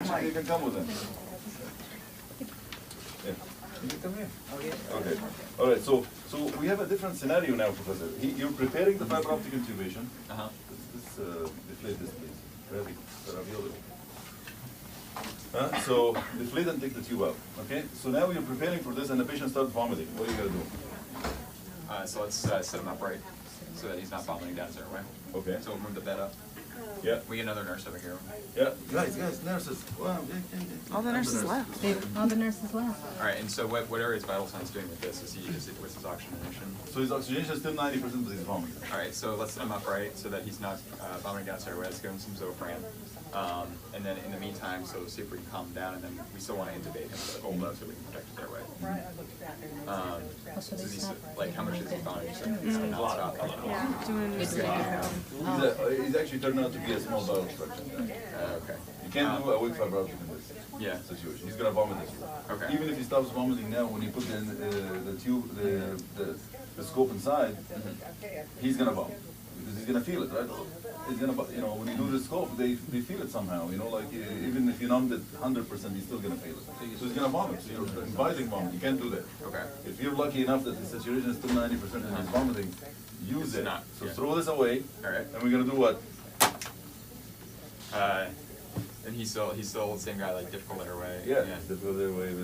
You can come with him. Yeah. You can come here. Okay. All right. So we have a different scenario now, Professor. You're preparing the fiber optic intubation. Deflate this, please. Ravioli. So deflate and take the tube out. Okay. So now you're preparing for this, and the patient starts vomiting. What are you gonna do? So let's set him up right, so that he's not vomiting down his airway. Okay. So we'll move the bed up. Yeah. We get another nurse over here. Yeah. Guys, nurses. Wow. All the nurses left. All the nurses left. All right. And so what area is vital signs doing with this? What's his oxygenation? So his oxygenation is still 90%, but he's vomiting. All right. So let's set him up right, so that he's not vomiting down his airway. Let's give him some Zofran. And then in the meantime, so see if we can calm him down, and then we still want to intubate him so we can protect his airway. So like, how much is he vomiting? Non-stop. He's actually turned out to be a small bowel obstruction. Okay. You can't do a weak fiber optic in this situation. He's gonna vomit this. Okay. Even if he stops vomiting now, when you put the tube, the scope inside, he's gonna vomit because he's gonna feel it, right? He's gonna, when you do the scope, they feel it somehow. Like even if you numbed it 100%, he's still gonna feel it. So he's gonna vomit. So you're inviting vomit. You can't do that. Okay. If you're lucky enough that the saturation is still 90% and he's vomiting, use it. So throw this away. All right. And we're gonna do what? And he's still the same guy, like difficult airway. Yeah. Difficult airway,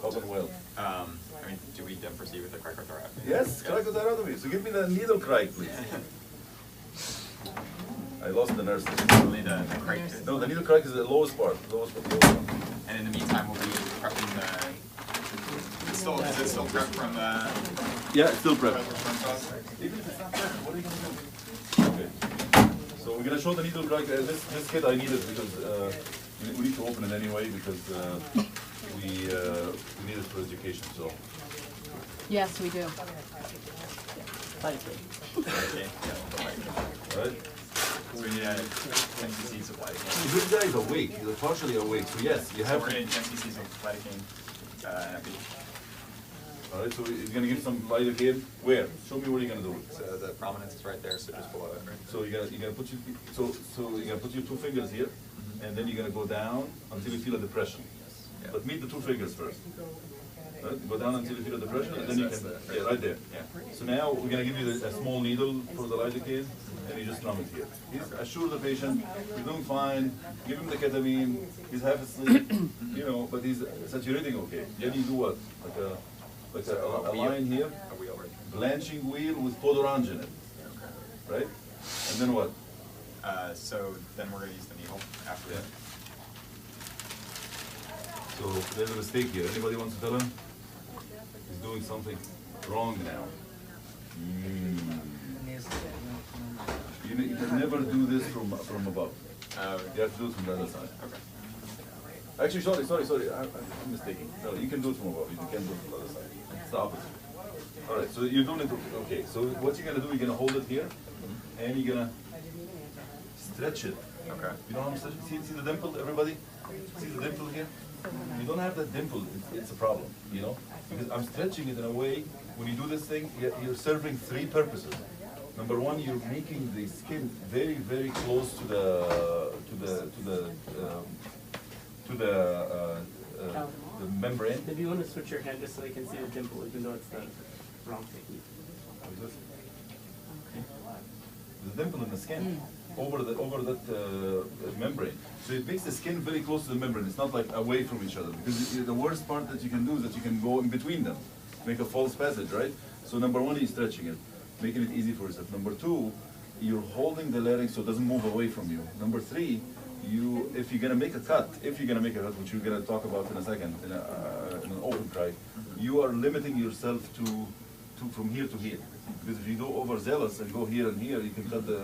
up and well. I mean, do we then proceed with the cricotherapy? Yes, cricotherapy. So give me the needle cric, please. I lost the nurse. No, the needle cric is the lowest part. And in the meantime, we'll be prepping the. Is it still prep from the? Yeah, it's still prep. Even if it's not prep, what are you gonna do? Okay. So we're gonna show the needle cric. This kit I needed because we need to open it anyway because we need it for education. So. Yes, we do. Right. So we need 10 cc's of lidocaine. This guy is awake. He's partially awake. So yes, you have. So we're getting 10 cc's of lidocaine. All right. So he's gonna give some lidocaine. Where? Show me what you're gonna do. So the prominence is right there. So just below it. Right? So you're gonna put your 2 fingers here, and then you're gonna go down until you feel a depression. Yeah. But meet the 2 fingers first. Right? Go down until you feel a depression, and then you can. Right there. Yeah. So now we're gonna give you a small needle for the lidocaine, and you just numb it here. Assure the patient he's doing fine. Give him the ketamine. He's half asleep, but he's saturating okay. Then you do what? Like a line here, A wheel right. blanching wheel with podorange in it, right? And then what? So then we're gonna use the needle after that. So there's a mistake here. Anybody wants to tell him? He's doing something wrong now. You can never do this from above. You have to do it from the other side. Okay. Actually, sorry. I'm mistaken. No, you can do it from above. You can't do it from the other side. It's the opposite. All right. So you're doing it. Okay. So what you're gonna do? You're gonna hold it here, and you're gonna stretch it. Okay. You know how I'm stretching? See the dimple, everybody? See the dimple here? You don't have that dimple, it's a problem, Because I'm stretching it in a way, when you do this thing, you're serving 3 purposes. Number 1, you're making the skin very, very close to the membrane. If you want to switch your hand just so you can see the dimple, even though it's the wrong technique. The dimple in the skin. Over that membrane. So it makes the skin very close to the membrane. It's not like away from each other. Because the worst part that you can do is that you can go in between them. Make a false passage, right? So number 1 is stretching it, making it easy for yourself. Number 2, you're holding the larynx so it doesn't move away from you. Number 3, if you're gonna make a cut, which we're gonna talk about in a second, in an open cry, you are limiting yourself to from here to here. Because if you go overzealous and go here and here, you can cut the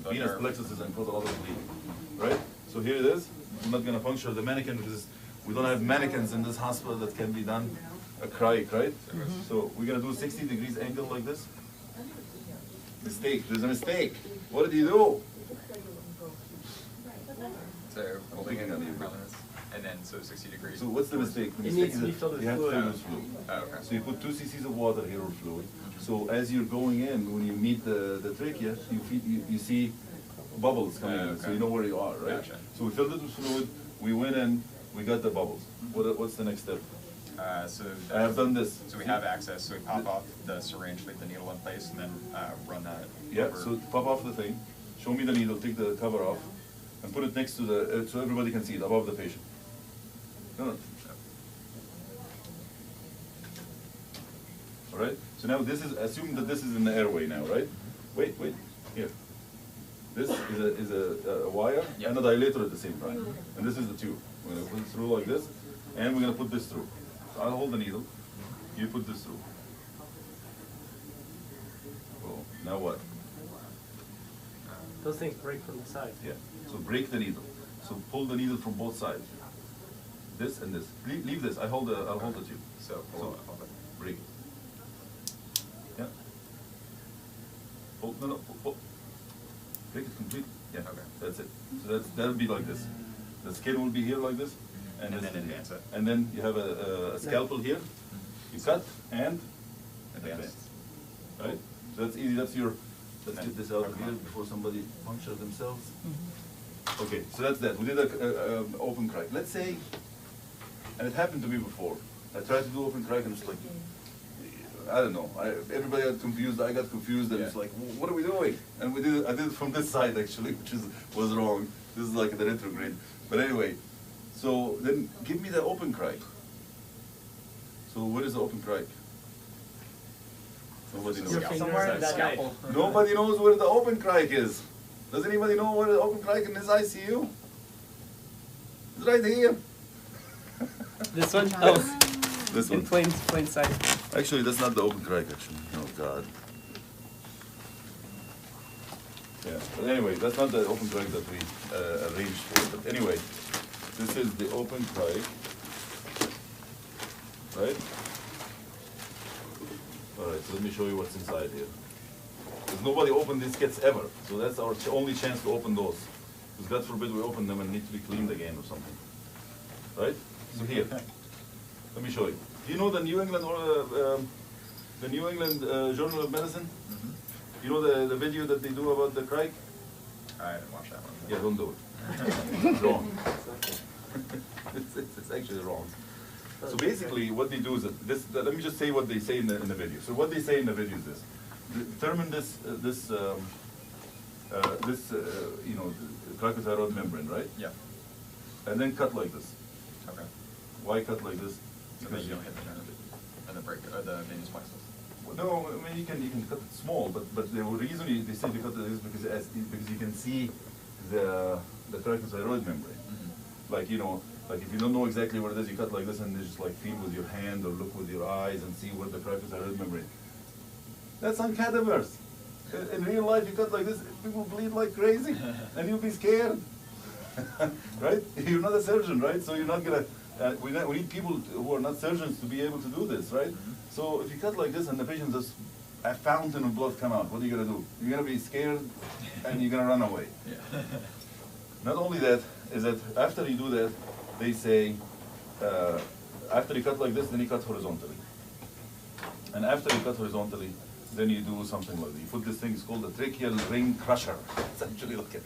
venous plexuses and cause a lot of bleed, right? So here it is. I'm not gonna puncture the mannequin because we don't have mannequins in this hospital that can be done a cric, right? So we're gonna do a 60 degrees angle like this. Mistake. There's a mistake. What did you do? So holding it on the prominence, and then so 60 degrees. So what's the mistake? The It mistake needs to be filled with you have to fluid. fill with fluid. Oh, okay. So you put 2 cc's of water here or fluid. So as you're going in, when you meet the trachea, you see bubbles coming in, so you know where you are, right? Gotcha. So we filled it with fluid. we went in, we got the bubbles. What's the next step? So I have done this. So we have access. So we pop off the syringe, leave the needle in place, and then run that. Yeah, over. so pop off the thing, show me the needle, take the cover off, and put it next to the, so everybody can see it, above the patient. No. All right, so now this is, assume that this is in the airway now, right? Wait, here. This is a wire and a dilator at the same time. And this is the tube. We're gonna put it through like this, and we're gonna put this through. So I'll hold the needle, you put this through. Oh, now what? Those things break from the side. Yeah, so break the needle. So pull the needle from both sides. This and this. Leave this, I'll hold the tube. So Break it. Yeah. Pull, no, pull. Break it completely. Yeah, Okay. That's it. So that'll be like this. The skin will be here like this. And this then is advance here. it. And then you have a scalpel here. You cut and Advance. Right? So that's easy, that's your, let's get this out of here before somebody punctures themselves. Okay, so that's that. We did a open crack. Let's say, and it happened to me before. I tried to do open crack and it's like, I don't know. Everybody got confused. I got confused, and it's like, what are we doing? And I did it from this side actually, which was wrong. This is like the retrograde. But anyway, so then give me the open crack. So where is the open crack? Nobody knows. Your fingers at that night. Nobody knows where the open crack is. Does anybody know where the open crack in this ICU? It's right here. This one? Oh, This in one. plain sight. Actually, that's not the open crack, actually. Oh, God. Yeah, but anyway, that's not the open crack that we arranged for. But anyway, this is the open crack, right? All right, so let me show you what's inside here. Because nobody opened these kits ever, so that's our only chance to open those. Because God forbid we open them and need to be cleaned again or something. Right? So here, let me show you. Do you know the New England Journal of Medicine? You know the video that they do about the crack? I didn't watch that one. Yeah, don't do it. It's wrong. It's actually wrong. So basically, what they do is that this. Let me just say what they say in the video. So what they say in the video is this: determine this cricothyroid membrane, right? Yeah. And then cut like this. Okay. Why cut like this? So that you don't hit the nerve and the break or the venous plexus. No, I mean you can cut it small, but the reason they say to cut it is because you can see the cricothyroid membrane. Like like if you don't know exactly what it is, you cut like this and you just like feel with your hand or look with your eyes and see where the cricothyroid membrane. That's on cadavers. In real life, you cut like this, people bleed like crazy, and you'll be scared, right? You're not a surgeon, right? So you're not gonna. We need people who are not surgeons to be able to do this, right? So if you cut like this and the patient just a fountain of blood come out, what are you gonna do? You're gonna be scared, and you're gonna run away. Yeah. Not only that, is that after you do that, they say, after you cut like this, then you cut horizontally. And after you cut horizontally, then you do something like this. You put this thing, it's called a tracheal ring crusher. It's actually like a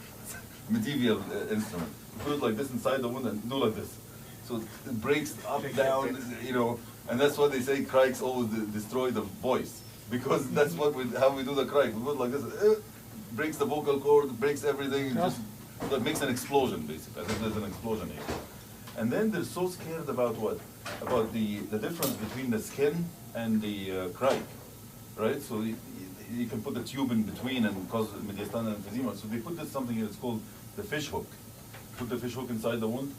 medieval instrument. You put it like this inside the wound and do like this. So it breaks up, down, and that's what they say cracks always destroy the voice. Because that's how we do the crack. We put it like this, breaks the vocal cord, breaks everything, just that makes an explosion, basically. I think there's an explosion here. And then they're so scared about what? About the difference between the skin and the crack, right? So you can put the tube in between and cause mediastinal emphysema. So they put this something here, it's called the fish hook. Put the fish hook inside the wound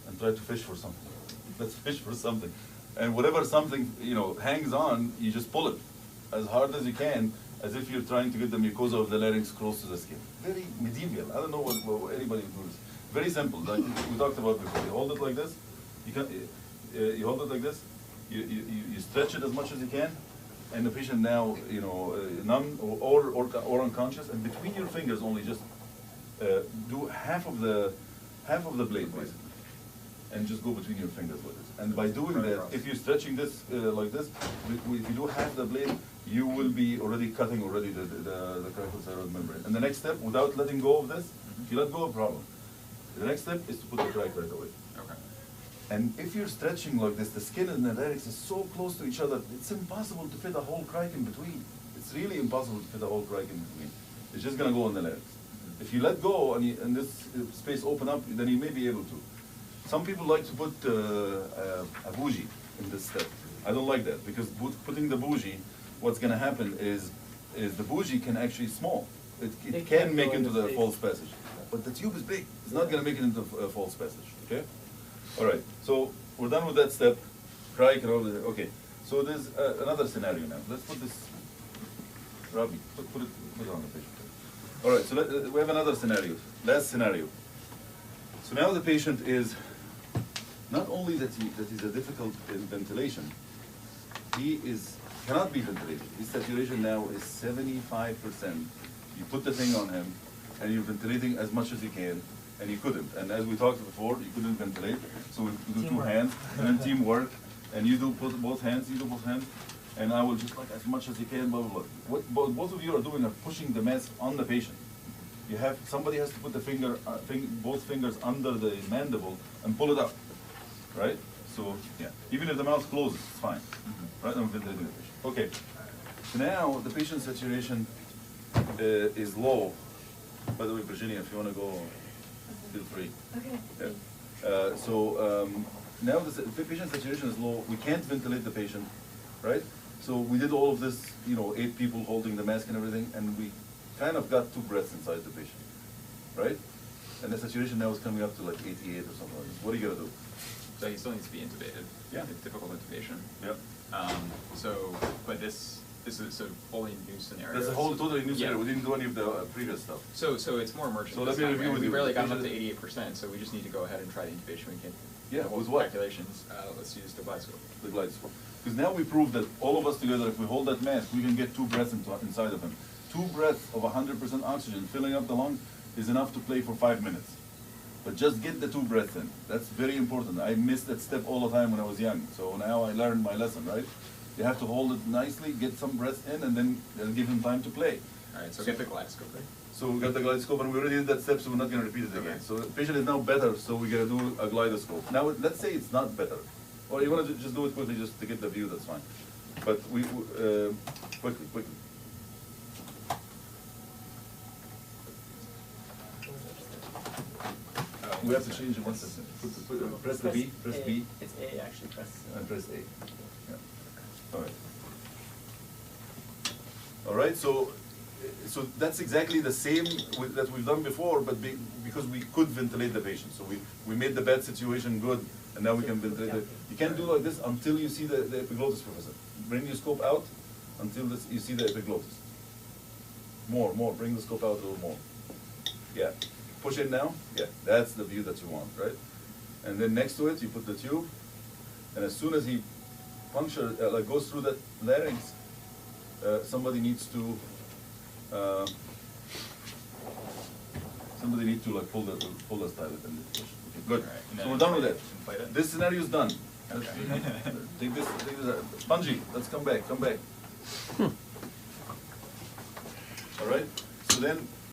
and try to fish for something. Let's fish for something. And whatever something, hangs on, you just pull it as hard as you can, as if you're trying to get the mucosa of the larynx close to the skin. Very medieval. I don't know what anybody would do this. Very simple, like we talked about before. You hold it like this. You hold it like this. You stretch it as much as you can, and the patient now, numb or unconscious, and between your fingers only just do half of the blade basically, and just go between your fingers like this. And by doing that, if you're stretching this like this, if you do half the blade, you will be already cutting the cricothyroid membrane. And the next step, without letting go of this, if you let go of problem, The next step is to put the crike right away. Okay. And if you're stretching like this, the skin and the larynx is so close to each other, it's impossible to fit a whole crike in between. It's really impossible to fit a whole crike in between. It's just gonna go in the larynx. If you let go and this space open up, then you may be able to. Some people like to put a bougie in this step. I don't like that, because putting the bougie, what's gonna happen is the bougie can actually small. It can make into the false passage. But the tube is big. It's not gonna make it into a false passage, okay? All right, so we're done with that step. Crike and all that, okay. So there's another scenario now. Let's put this, Ravi, put it on the patient. All right, so we have another scenario, last scenario. So now the patient is, not only that he's a difficult in ventilation, he cannot be ventilated. His saturation now is 75%. You put the thing on him, and you're ventilating as much as you can, and he couldn't. And as we talked before, you couldn't ventilate, so we do two hands, and then teamwork, and you do both hands, you do both hands, and I will just like as much as you can, blah, blah, blah. What both of you are doing are pushing the mask on the patient. Somebody has to put the both fingers under the mandible and pull it up, right? So, yeah, even if the mouth closes, it's fine, right? I'm ventilating the patient. Okay, so now the patient's saturation is low. By the way, Virginia, if you want to go, feel free. Okay. Yeah. Now the patient saturation is low. We can't ventilate the patient, right? So we did all of this, 8 people holding the mask and everything, and we kind of got 2 breaths inside the patient, right? And the saturation now is coming up to like 88 or something like this. What are you gonna do? So he still needs to be intubated. Yeah. It's difficult intubation. Yep. But this is a wholly new scenario. That's a whole totally new scenario. Yeah. We didn't do any of the previous stuff. So it's more emergent. So this let me time, review right? with We you. barely got up to Patient- 88%, so we just need to go ahead and try the intubation. We can. Yeah, the whole with what? Calculations. Let's use the glide scope. The glide scope. Because now we proved that all of us together, if we hold that mask, we can get 2 breaths inside of him. 2 breaths of 100% oxygen filling up the lung is enough to play for 5 minutes. But just get the 2 breaths in. That's very important. I missed that step all the time when I was young. So now I learned my lesson, right? You have to hold it nicely, get some breaths in, and then give him time to play. All right, so get the glide scope. Right? So we got the glide scope, and we already did that step, so we're not going to repeat it again. Okay. So the patient is now better, so we're going to do a glidoscope. Now, let's say it's not better. Or you want to just do it quickly, just to get the view, that's fine. But quickly. We have to change it one second. Press the B, press B, It's A, actually, press. and press A. Yeah. All right. All right, so that's exactly the same that we've done before, but because we could ventilate the patient. So we made the bed situation good, and now we can ventilate it. You can't do like this until you see the epiglottis, Professor. Bring your scope out until you see the epiglottis. More, bring the scope out a little more. Yeah, push in now. Yeah, that's the view that you want, right? And then next to it, you put the tube, and as soon as he goes through that larynx, somebody needs to like pull the stylet and push. Okay, good. All right, So we're done with inflate that. it? This scenario is done. Okay. Take this. Spongy, let's come back. All right. So then